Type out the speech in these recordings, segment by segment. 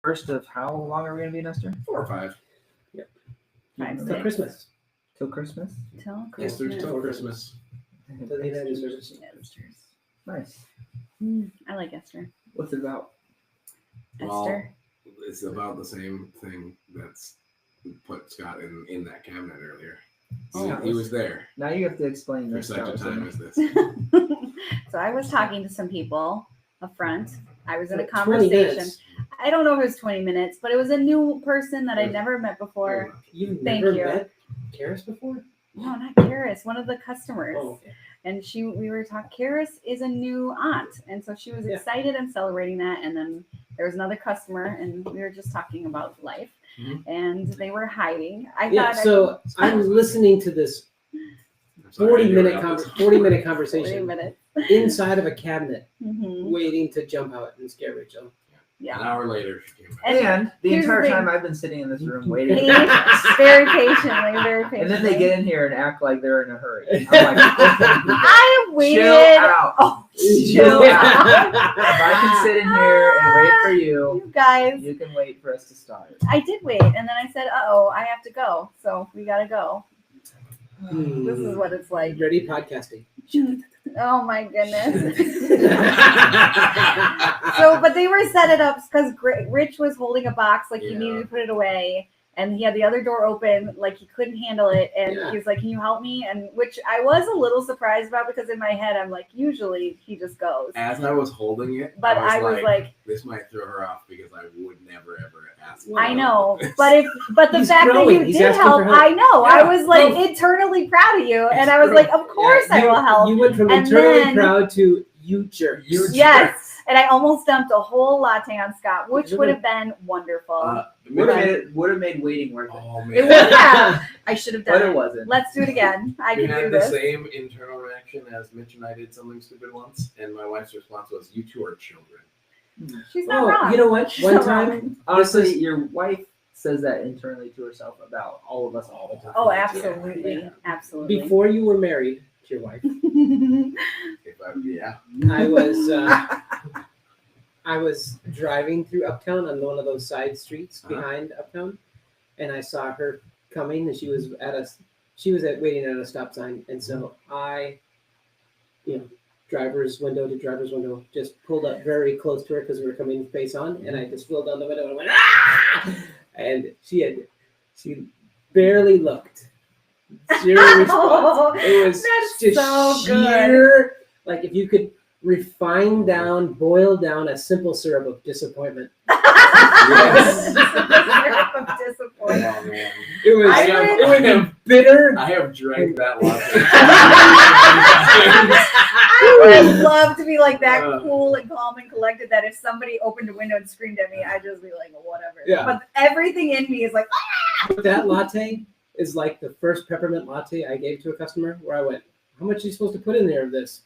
first of how long are we going to be in Esther? 4 or 5. Yep. Five, Till six. Christmas. Till Christmas? Till Esther Christmas. till Christmas. Till the United Service. Esther's. Nice. I like Esther. What's it about? Esther. It's about the same thing that's put Scott in that cabinet earlier. Oh. He was there Now you have to explain for this. such a time as this. So I was talking to some people up front. I was in a 20 conversation. minutes. I don't know if it was 20 minutes, but it was a new person that I'd never met before. You've Thank never you. met Karis before? No, not Karis, one of the customers. Oh, okay. And we were talking, Karis is a new aunt. And so she was Yeah. excited and celebrating that. And then there was another customer and we were just talking about life. Mhm. And they were hiding. I Yeah, thought so I'm listening to this I'm sorry, I 40-minute interrupted. 40-minute 40 conversation minutes. inside of a cabinet, Mhm. waiting to jump out and scare Rachel. Yeah. An hour later, she came back. And the here's the entire thing. time I've been sitting in this room waiting. Very patiently, very patiently. And then they get in here and act like they're in a hurry. I'm like, I have waited. chill out. Oh, Chill chill out. out. If I can sit in here and wait for you, You guys, you can wait for us to start. I did wait, and then I said, "Uh-oh, I have to go." So we gotta go. This is what it's like. Ready podcasting. Oh my goodness. So, but they were set it up because Rich was holding a box, like he Yeah. needed to put it away, and he had the other door open, like he couldn't handle it, and Yeah. he was like, "Can you help me?" And which I was a little surprised about because in my head I'm like, usually he just goes, As I was holding it, but I was like, this might throw her off because I would never ever ask. I know, this. but the He's fact growing. that He's you did asking help, for help. I know. Yeah. I was like No. internally proud of you, and I was like, of course I will help. You went from And internally then- proud to you jerk. Yes. And I almost dumped a whole latte on Scott, which would have been wonderful. Would have made waiting worth it. Oh It man, would have. I should have But done it it. wasn't. Let's do it again. I you can do had the this. same internal reaction as Mitch and I did something stupid once, and my wife's response was, "You two are children." She's not Oh, wrong. you know what? She's One not time, wrong. Honestly, your wife says that internally to herself about all of us all the time. Oh, absolutely. Yeah. Absolutely. before you were married to your wife, Yeah. I was driving through Uptown on one of those side streets behind Uptown, and I saw her coming, and she was waiting at a stop sign, and so I, driver's window to driver's window, just pulled up very close to her because we were coming face on, and I just rolled down the window and went, ah! And she barely looked. Zero response. Oh, It was that's just so sheer, like if you could boil down a simple syrup of disappointment. Yes. Of disappointment. Oh man, It was, I it was bitter. I have drank that latte. I would love to be like that Uh. cool and calm and collected that if somebody opened a window and screamed at me, I'd just be like, whatever. Yeah. But everything in me is like, That latte is like the first peppermint latte I gave to a customer where I went, how much are you supposed to put in there of this?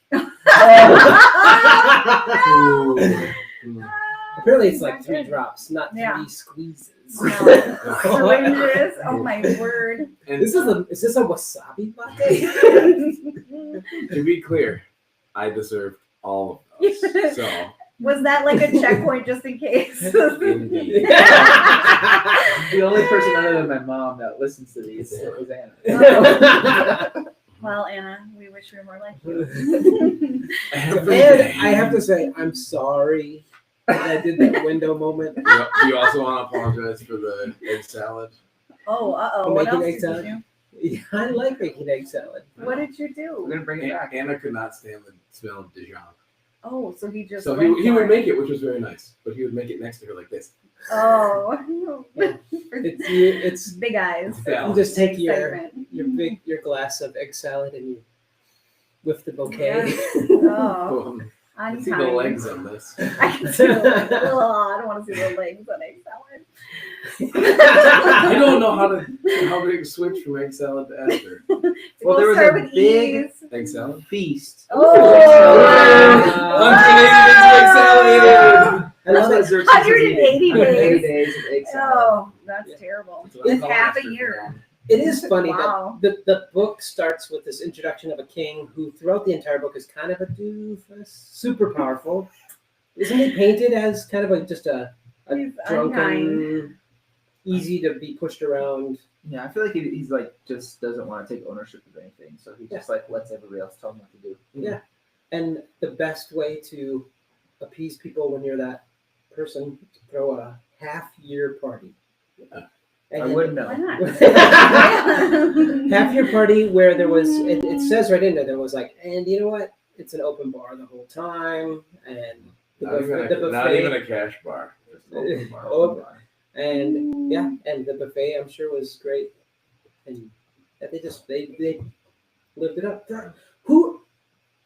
Apparently it's like 3 drops, not 3 Yeah. squeezes. Syringes. Oh my word. And Is this a wasabi latte? to be clear, I deserved all of those. So Was that like a checkpoint just in case? indeed. The only person other than my mom that listens to these is Anna. Well, Anna, we wish we were more like you. And I have to say, I'm sorry that I did that window moment. You also want to apologize for the egg salad? Oh, uh-oh. For What making else egg did salad? you Yeah, I like making egg salad. do? What did you We're do? gonna bring it back. Anna could not stand the smell of Dijon. Oh, so he just So went he would for make it, which was very nice, but he would make it next to her like this. Oh. It's Big eyes. you just take your Excitement. your glass of egg salad and you whiff the bouquet. Oh, I I'm see the legs on this. I can see the legs. Oh, I don't want to see the legs on egg salad. I don't know how to switch from egg salad to Esther. Well, there was Serve a with big ease. Egg salad? feast. Oh, I love it. 180 180 days. days of egg salad. Oh, that's terrible. That's what I It's call half a Esther's year. mom. It is funny Wow. that the book starts with this introduction of a king who throughout the entire book is kind of a doofus, super powerful. Isn't he painted as kind of just a a He's drunken, easy to be pushed around. Yeah, I feel like he's like just doesn't want to take ownership of anything, so he just like lets everybody else tell him what to do. Yeah. And the best way to appease people when you're that person, throw a half-year party. Yeah. And I wouldn't know. Why not? half-year party where there was, it says right in there was like, and you know what? It's an open bar the whole time, and Not even a cash bar. Just an open bar. Oh, and yeah, and the buffet I'm sure was great, and they lived it up. Who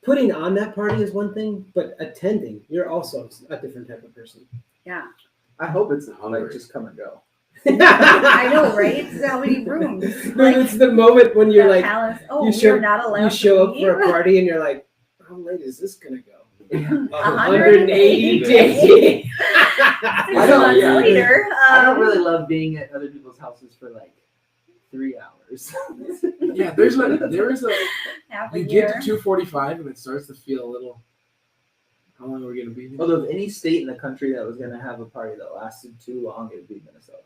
putting on that party is one thing, but attending, you're also a different type of person. Yeah. I hope it's Hungry. like just come and go. I know, right? It's how many rooms. But it's the moment when you're the like, palace. Oh, you you're not allowed you show up to for a leave? party and you're like, how late is this gonna go? 180 days. I don't- months yeah. later. I don't really love being at other people's houses for like 3 hours. Yeah, there is a. half a You year. get to 2:45 and it starts to feel a little. How long are we gonna be here? Although if any state in the country that was gonna have a party that lasted too long, it would be Minnesota.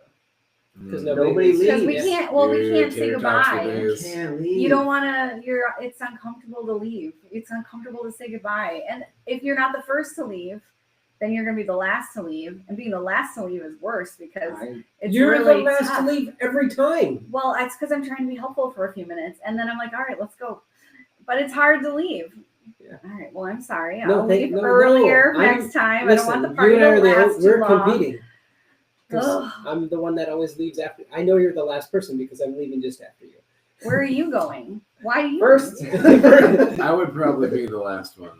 Because Nobody leaves. Because we leaves. can't. Well, we can't say Tater tots for goodbye. days. Can't leave. You don't want to. It's uncomfortable to leave. It's uncomfortable to say goodbye. And if you're not the first to leave, then you're gonna be the last to leave. And being the last to leave is worse because it's You're really the last tough. to leave every time. Well, it's because I'm trying to be helpful for a few minutes, and then I'm like, all right, let's go. But it's hard to leave. Yeah. All right. Well, I'm sorry. No, I'll leave no, earlier no. next time. I don't want the Listen, party you and I to are the last too we're long. competing. 'Cause Ugh. I'm the one that always leaves after. I know you're the last person because I'm leaving just after you. Where are you going? Why do you First. I would probably be the last one.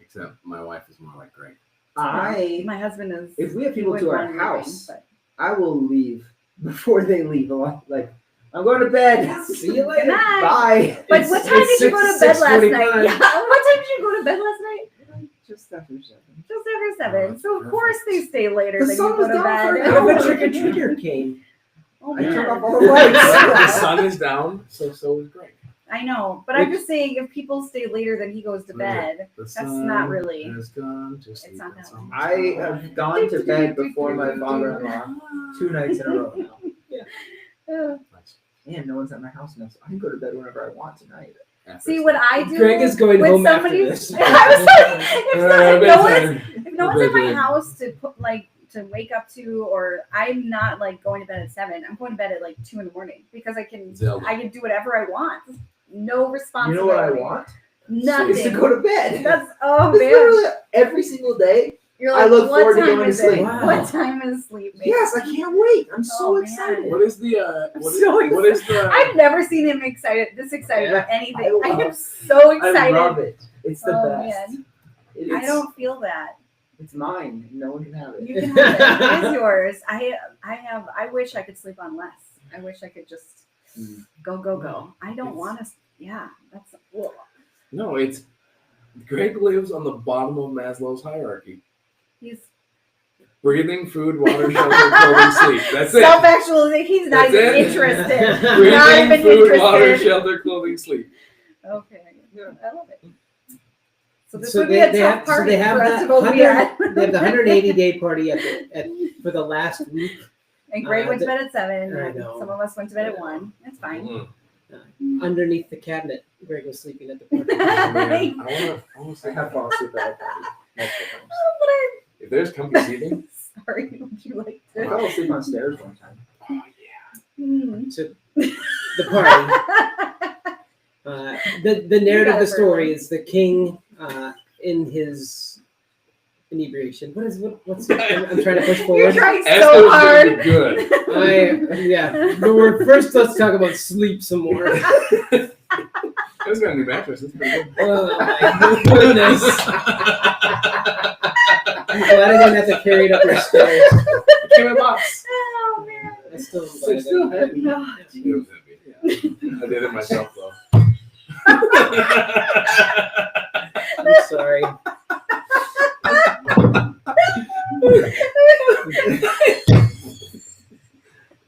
Except my wife is more like Greg. My husband is. If we have people would to our want leaving, house, but- I will leave before they leave. Like, I'm going to bed. See you Good later. night. Bye. But what time did you go to bed last night? 6:45. Yeah. What time did you go to bed last night? Just after 7. Just after 7. Oh, So of perfect. course they stay later The than sun you go was to down bed. for an What hour. if a trick or treater came? Oh, I man. turned off all the lights. The sun is down, so is Greg. I know, but I'm just saying if people stay later than he goes to bed, The That's sun not really- has gone to sleep. It's not That's that all. I have gone to bed before my father-in-law 2 nights in a row now. Uh, Nice. And no one's at my house now, so I can go to bed whenever I want tonight. After See it's what done. I do. Greg is going when home after somebody's- this. I was like, Bedtime. if no one's at my Bedtime. house to put to wake up to, or I'm not like going to bed at 7. I'm going to bed at like 2 in the morning because I can Zelda. do whatever I want. No You responsibility. know what I want? Nothing. Is to go to bed. That's It's literally every single day. You're I like, look what forward to time going to is it? sleep. Wow. What time is sleep? babe? Yes, I can't wait. I'm so Oh, man. excited. What is the what is the I've never seen him this excited about anything. I I am love- so excited. I love it. It's the Oh, best. man. It I is- don't feel that. It's mine. No one can have it. You can have it. It is yours. I wish I could sleep on less. I wish I could just go. I don't want to. Yeah, that's. Ugh. No, it's Greg lives on the bottom of Maslow's hierarchy. He's Breathing, food, water, shelter, clothing, sleep. That's it. self-actualization. He's not That's even it. interested. Not Breathing, even food, water, interested. shelter, clothing, sleep. Okay, I love it. So this So would be a they tough have party that for us to go be at. they have the 180-day party for the last week. And Greg went to bed at 7. I And know. some of us went to bed at 1. It's fine. Mm. Underneath the cabinet, Greg was sleeping at the party. Man, I want to I have fallen asleep at a party multiple times. If there's company seating, Sorry, would you like I to? fell asleep on stairs one time. oh yeah. Hmm. So the party. The narrative of the story is the king in his inebriation. What's I'm trying to push You're forward. trying Esther so was hard. doing good. Yeah. But first let's talk about sleep some more. It was got a new mattress. That's pretty good. Oh my goodness. I'm glad I didn't have to carry it up your stairs. It came in a box. Oh man. I still It's still heavy. Oh, It was heavy. I did it myself though. I'm sorry.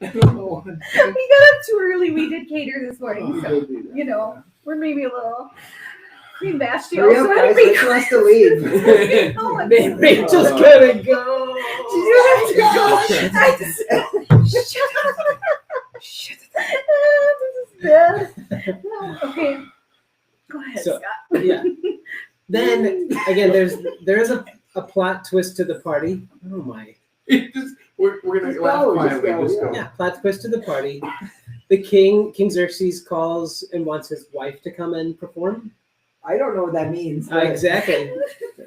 I don't know. we got up too early. We did cater this morning, We so did do that. you know we're maybe a little Queen Vashti Hurry also up, had a guys. big Rachel has to leave. No, I'm Man, Rachel's Oh. gonna go. She's gonna have to go. I just shut up. Shut up. This is bad. No, okay. Go ahead, So- Scott. Yeah. Then again, there is a plot twist to the party. Oh my. We're gonna Just laugh go, quietly. just go, Just yeah. go. Yeah, plot twist to the party. The King Xerxes calls and wants his wife to come and perform. I don't know what that means. but- Exactly.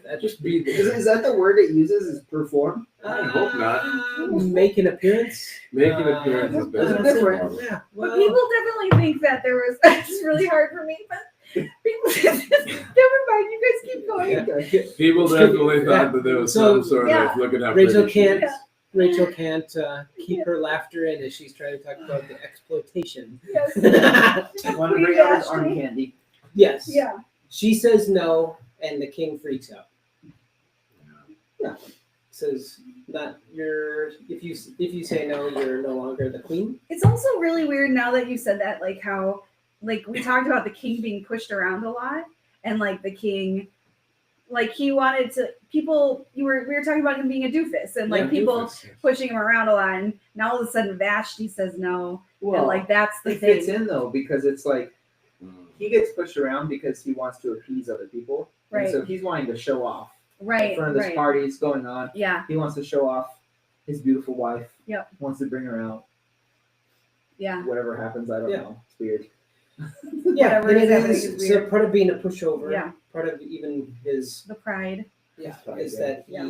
That Just be Is, there. is that the word it uses? Is perform? I hope not. Make an appearance. Make an appearance is better That's than different. perform. Yeah. But Well, people definitely think that there was. It's really hard for me, but people. Never mind. You guys keep going. Yeah. Okay. People definitely thought that there was So, some sort yeah. of look at how Rachel pretty she can't. is. Rachel can't keep her laughter in as she's trying to talk about the exploitation. Yes. Want to Queen bring out his Vashti. arm candy? Yes. Yeah. She says no, and the king freaks out. Says that if you say no, you're no longer the queen. It's also really weird now that you said that, like how, like we talked about the king being pushed around a lot, and like the king, like he wanted to people. We were talking about him being a doofus, and like Yeah, people Doofus, yes. pushing him around a lot, and now all of a sudden Vashti says no, Well, and like that's the it fits thing, in though because it's like Mm. he gets pushed around because he wants to appease other people, Right. and so he's wanting to show off right? in front of this Right. party. It's going on. Yeah. He wants to show off his beautiful wife. Yep. Wants to bring her out. Yeah. Whatever happens, I don't Yeah. know. It's weird. Yeah, Whatever and is it happening is is so weird. part of being a pushover. Yeah. Part of even his The pride. is Yeah. that Yeah.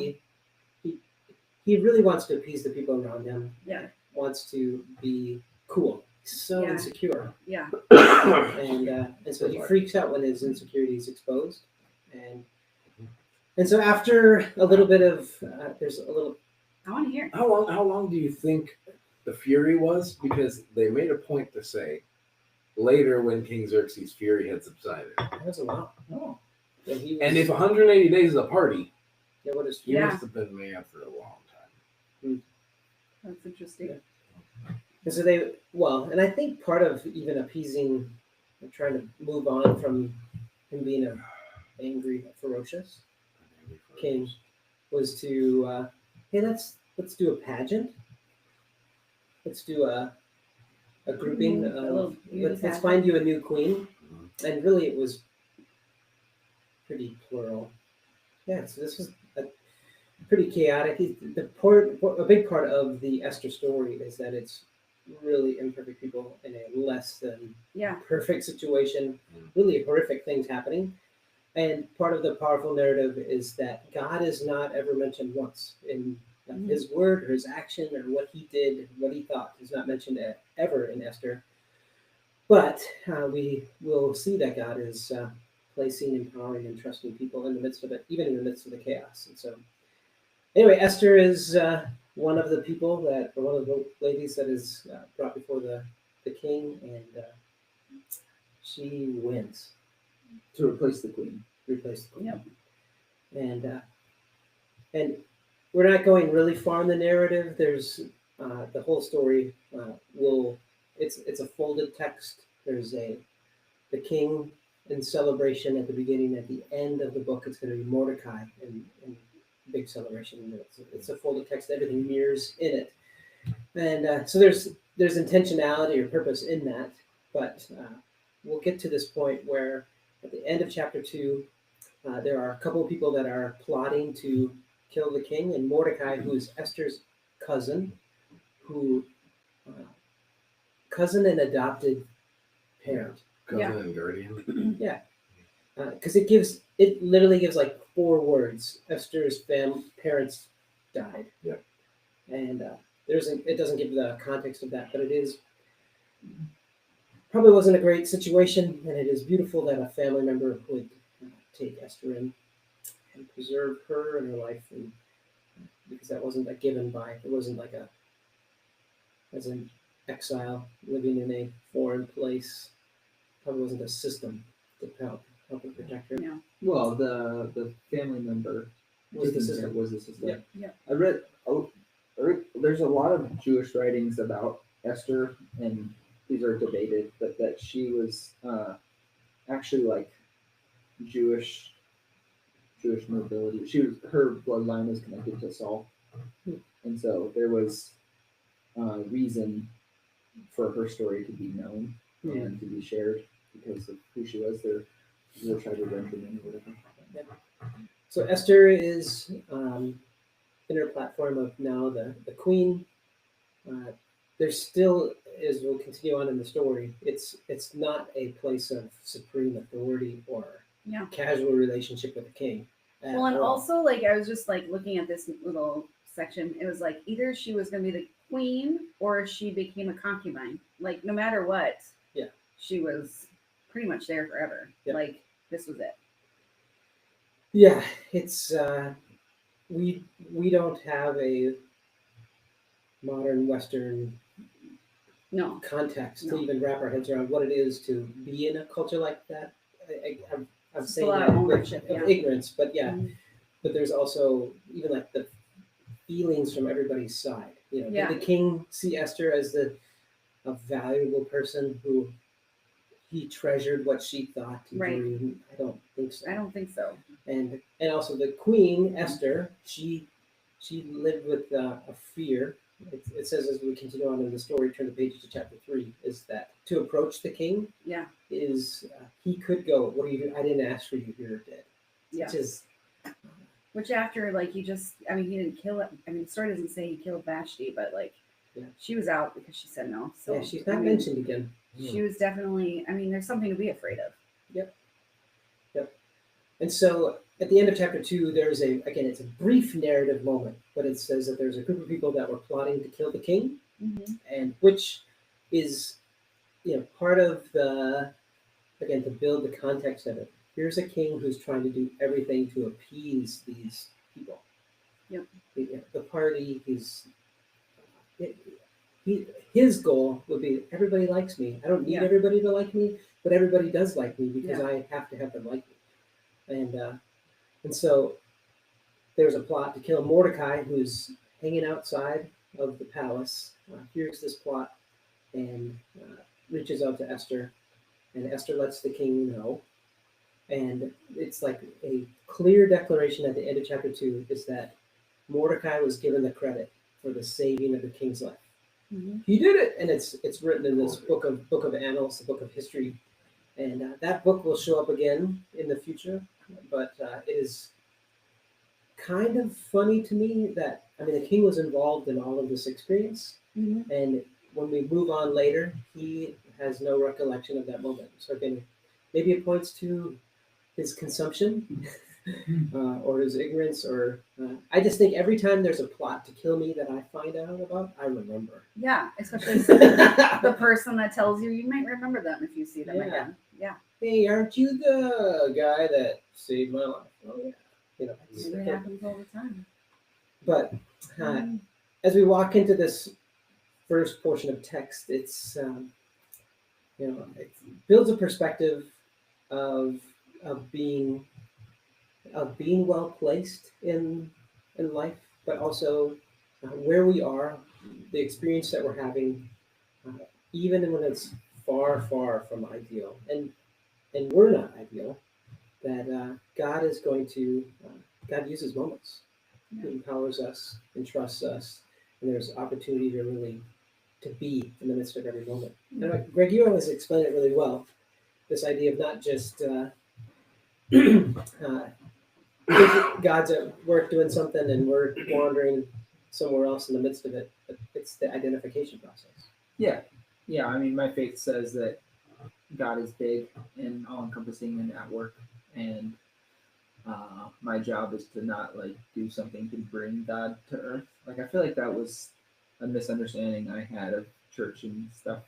he really wants to appease the people around him. Yeah. Wants to be cool. He's so Yeah. insecure, Yeah. and so he freaks out when his insecurity is exposed, and so after a little bit of there's a little I want to hear. How long do you think the fury was? Because they made a point to say later when King Xerxes' fury had subsided. that was a while. Oh. And he was, And if 180 days is a party, yeah, what is he Yeah. must have been mad for a long time. That's interesting. and so and I think part of even appeasing, trying to move on from him being a angry, ferocious king, was to hey, let's do a pageant. Let's do a grouping Mhm, a little of beauty let's pageant. find you a new queen, Mhm. and really it was pretty plural. Yeah, so this was a pretty chaotic. A big part of the Esther story is that it's really imperfect people in a less than Yeah. perfect situation, really horrific things happening. And part of the powerful narrative is that God is not ever mentioned once in his word or his action or what he did, what he thought is not mentioned ever in Esther. But we will see that God is placing, empowering, and trusting people in the midst of it, even in the midst of the chaos. And so, anyway, Esther is one of the people or one of the ladies that is brought before the king, and she wins. To replace the queen. Replace the queen. Yep. And we're not going really far in the narrative. There's the whole story it's a folded text. There's the king in celebration at the beginning. At the end of the book, it's going to be Mordecai in big celebration. It's a folded text. Everything mirrors in it, and so there's intentionality or purpose in that. But we'll get to this point where at the end of chapter 2, there are a couple of people that are plotting to kill the king, and Mordecai, who is Esther's cousin, cousin and adopted parent, Cousin Yeah. and guardian. because it literally gives like 4 words. Esther's parents died. Yeah. And it doesn't give the context of that, but it is probably wasn't a great situation, and it is beautiful that a family member would take Esther in and preserve her and her life, and because that wasn't a given it wasn't like as an exile living in a foreign place, probably wasn't a system to help her protect her. Yeah. Well, the family member Was the system. Was the system. Yep. Yep. I read. There's a lot of Jewish writings about Esther, and these are debated, but that she was actually like Jewish nobility. Her bloodline was connected to Saul, and so there was reason for her story to be known and to be shared because of who she was. The tribe of Benjamin or whatever. So Esther is in her platform of now the queen. There's still, as we'll continue on in the story, it's not a place of supreme authority or Yeah. casual relationship with the king. at Well, and all. also like I was just like looking at this little section. It was like either she was going to be the queen or she became a concubine. Like no matter what, Yeah. she was pretty much there forever. Yeah. Like this was it. Yeah, it's we don't have a modern Western No. context No. to even wrap our heads around what it is to be in a culture like that. I'm It's a saying lot that of with ownership, yeah. ignorance, but yeah, Mhm. but there's also even like the feelings from everybody's side. You know, Yeah. did the king see Esther as a valuable person who he treasured what she thought to Right. do? I don't think so. I don't think so. And also the queen Esther, she lived with a fear. It says as we continue on in the story, turn the page to chapter 3, is that to approach the king Yeah. is he could go, what do you do? I didn't ask for you here dead. Yeah. Which is Which after like he just I mean he didn't kill it. I mean the story doesn't say he killed Vashti, but like Yeah. she was out because she said no. So yeah, she's not I mean, mentioned again. She was definitely I mean there's something to be afraid of. And so at the end of chapter 2, there's it's a brief narrative moment, but it says that there's a group of people that were plotting to kill the king, Mm-hmm. and which is, part of to build the context of it. Here's a king who's trying to do everything to appease these people. Yep. The party, his goal would be everybody likes me. I don't need Yeah. everybody to like me, but everybody does like me because Yeah. I have to have them like me. And so there's a plot to kill Mordecai, who's hanging outside of the palace. Hears this plot and reaches out to Esther, and Esther lets the king know. And it's like a clear declaration at the end of chapter 2 is that Mordecai was given the credit for the saving of the king's life. Mm-hmm. He did it, and it's written in this book of annals, the book of history, and that book will show up again in the future. But it is kind of funny to me that the king was involved in all of this experience, Mm-hmm. and when we move on later, he has no recollection of that moment. So again, maybe it points to his consumption or his ignorance, or I just think every time there's a plot to kill me that I find out about, I remember. Yeah, especially the person that tells you might remember them if you see them Yeah. again. Yeah. Hey, aren't you the guy that saved my life? Oh yeah. It happens all the time. But as we walk into this first portion of text, it's it builds a perspective of being well placed in life, but also where we are, the experience that we're having, even when it's far, far from ideal, and we're not ideal. That God is going to God uses moments. He empowers us and trusts us, and there's opportunity to really to be in the midst of every moment. And Greg, you always explain it really well. This idea of not just God's at work doing something and we're wandering somewhere else in the midst of it, but it's the identification process. Yeah. I mean, my faith says that God is big and all-encompassing and at work, and my job is to not do something to bring God to earth. I feel like that was a misunderstanding I had of church and stuff.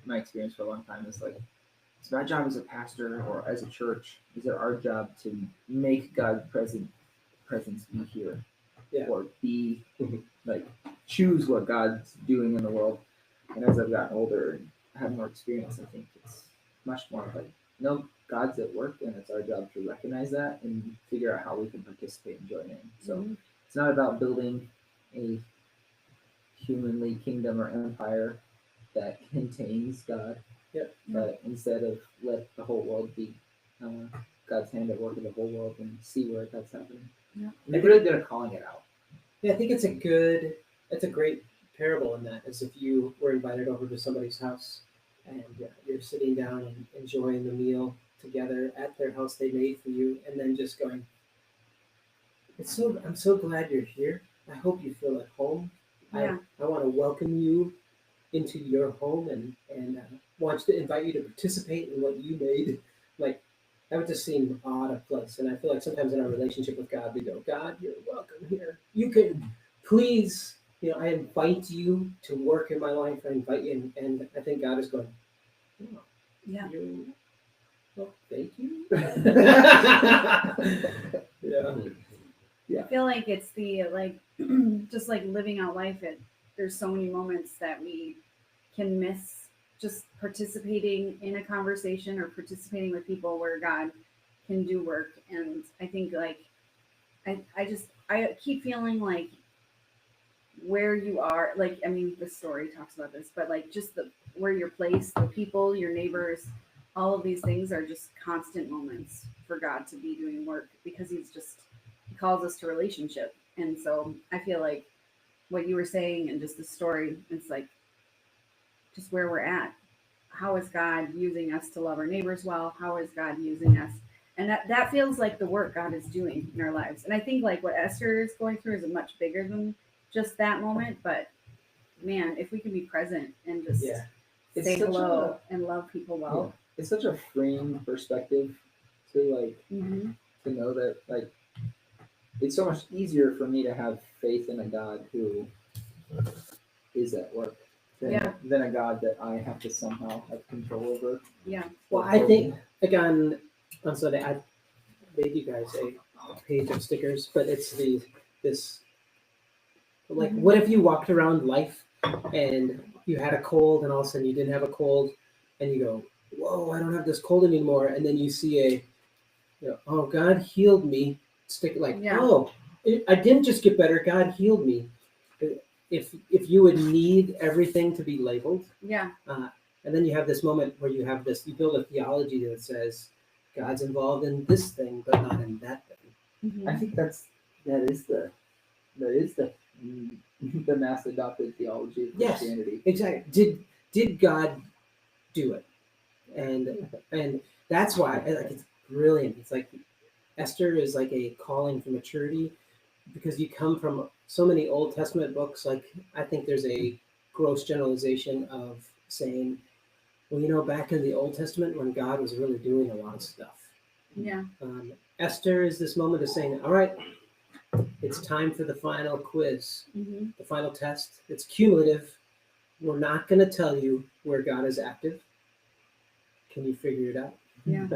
My experience for a long time is it's my job as a pastor or as a church. Is it our job to make God's presence be here, or be choose what God's doing in the world? And as I've gotten older and had more experience, I think it's much more no, God's at work, and it's our job to recognize that and figure out how we can participate and join in. So it's not about building a humanly kingdom or empire that contains God, but instead of let the whole world be God's hand at work in the whole world and see where that's happening. Yeah. They're really good at calling it out. Yeah, I think it's a great parable in that. As if you were invited over to somebody's house and you're sitting down and enjoying the meal together at their house they made for you, and then just going, I'm so glad you're here. I hope you feel at home. Yeah. I want to welcome you into your home and want to invite you to participate in what you made. Like, that would just seem odd of place. And I feel like sometimes in our relationship with God, we go, God, you're welcome here. You can please, I invite you to work in my life. I invite you. And I think God is going, oh, Yeah. well, thank you. Yeah. I feel like it's the just like living out life. There's so many moments that we can miss just participating in a conversation or participating with people where God can do work. And I think I keep feeling like where you are, like, I mean, the story talks about this, but like just where you're placed, the people, your neighbors, all of these things are just constant moments for God to be doing work, because he calls us to relationship. And so I feel like what you were saying and just the story, it's like just where we're at. How is God using us to love our neighbors well? How is God using us? And that feels like the work God is doing in our lives. And I think like what Esther is going through is much bigger than just that moment. But man, if we can be present and just It's say such hello and love people well. It's such a freeing perspective to to know that like it's so much easier for me to have faith in a God who is at work than a God that I have to somehow have control over. Yeah. Well, I think, again, on Sunday, I made you guys a page of stickers, but it's this, like, what if you walked around life and you had a cold and all of a sudden you didn't have a cold and you go, whoa, I don't have this cold anymore. And then you see oh, God healed me. Stick I didn't just get better. God healed me. If you would need everything to be labeled, and then you have this moment where you build a theology that says God's involved in this thing, but not in that thing. Mm-hmm. I think that is the the mass adopted theology of Christianity. Yes, exactly. Did God do it? And that's why it's brilliant. It's like Esther is like a calling for maturity, because you come from so many Old Testament books. Like, I think there's a gross generalization of saying, well, back in the Old Testament when God was really doing a lot of stuff. Yeah. Esther is this moment of saying, all right, it's time for the final quiz, the final test. It's cumulative. We're not going to tell you where God is active. Can you figure it out? Yeah.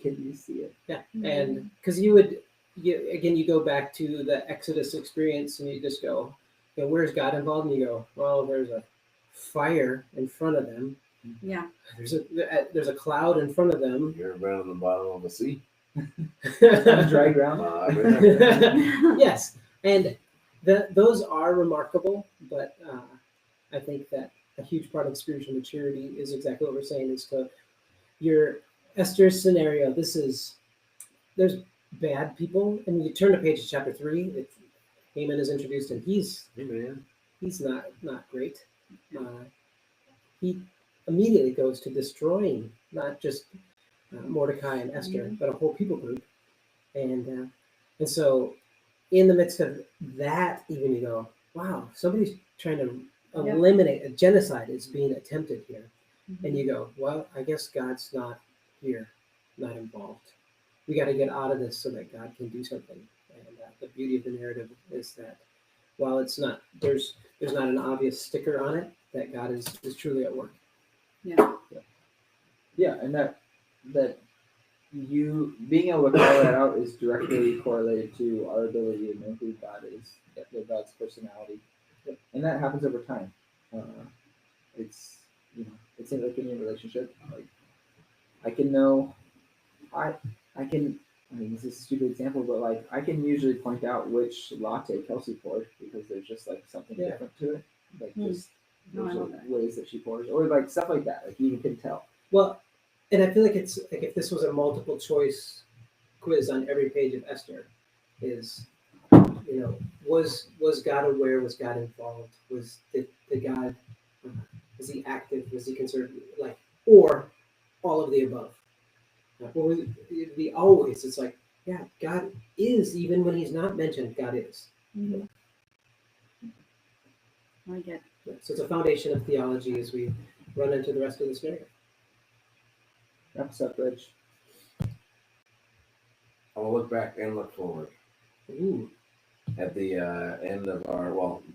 Can you see it? Yeah. And because you go back to the Exodus experience and you just go, where's God involved? And you go, well, there's a fire in front of them. Yeah. There's a cloud in front of them. You ever been on the bottom of the sea? Dry ground. Yes. And those are remarkable, but I think that a huge part of spiritual maturity is exactly what we're saying, is to your Esther's scenario. There's bad people, and you turn to page chapter 3. Haman is introduced, and he's not great. He immediately goes to destroying not just Mordecai and Esther, but a whole people group, and so in the midst of that, even you go, wow, somebody's trying to eliminate a genocide is being attempted here. And you go, well, I guess God's not here, not involved. We got to get out of this so that God can do something. And the beauty of the narrative is that while it's not, there's not an obvious sticker on it, that God is truly at work. Yeah, and that you being able to call that out is directly correlated to our ability to know who God is, God's personality, and that happens over time. It's it's in like any relationship. Like I can know, I mean this is a stupid example, but like I can usually point out which latte Kelsey poured because there's just like something different to it, like just there's ways that she pours or like stuff like that. Like you can tell. Well, And I feel like it's like if this was a multiple choice quiz on every page of Esther, is was God aware? Was God involved? Did God was he active? Was he concerned? Like, or all of the above? Or was it'd be always? It's like, yeah, God is, even when he's not mentioned. God is. Mhm. I get. So it's a foundation of theology as we run into the rest of this narrative. Wrap us up, Rich. I'll look back and look forward. Ooh. At the end of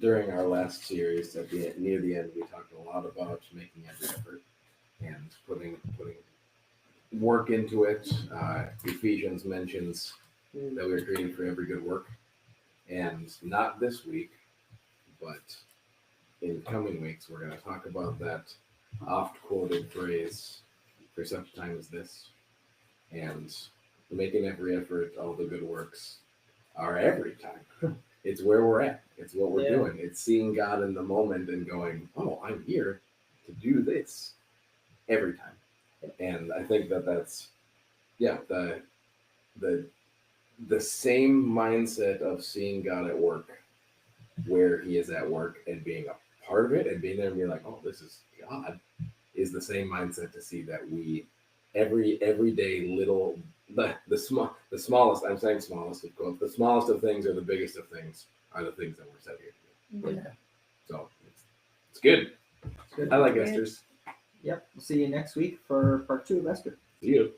during our last series, near the end, we talked a lot about making every effort and putting work into it. Ephesians mentions that we are created for every good work, and not this week, but in coming weeks, we're going to talk about that oft-quoted phrase, "For such time as this," and making every effort, all the good works are every time. It's where we're at. It's what we're doing. It's seeing God in the moment and going, "Oh, I'm here to do this every time." And I think that's the same mindset of seeing God at work, where He is at work, and being a part of it, and being there and being like, "Oh, this is God," is the same mindset to see that we everyday little the smallest, I'm saying smallest of quotes, the smallest of things or the biggest of things are the things that we're set here to do. Yeah. So it's good. It's good. I like Yeah. Esther's. Yep. We'll see you next week for part 2 of Esther. See you.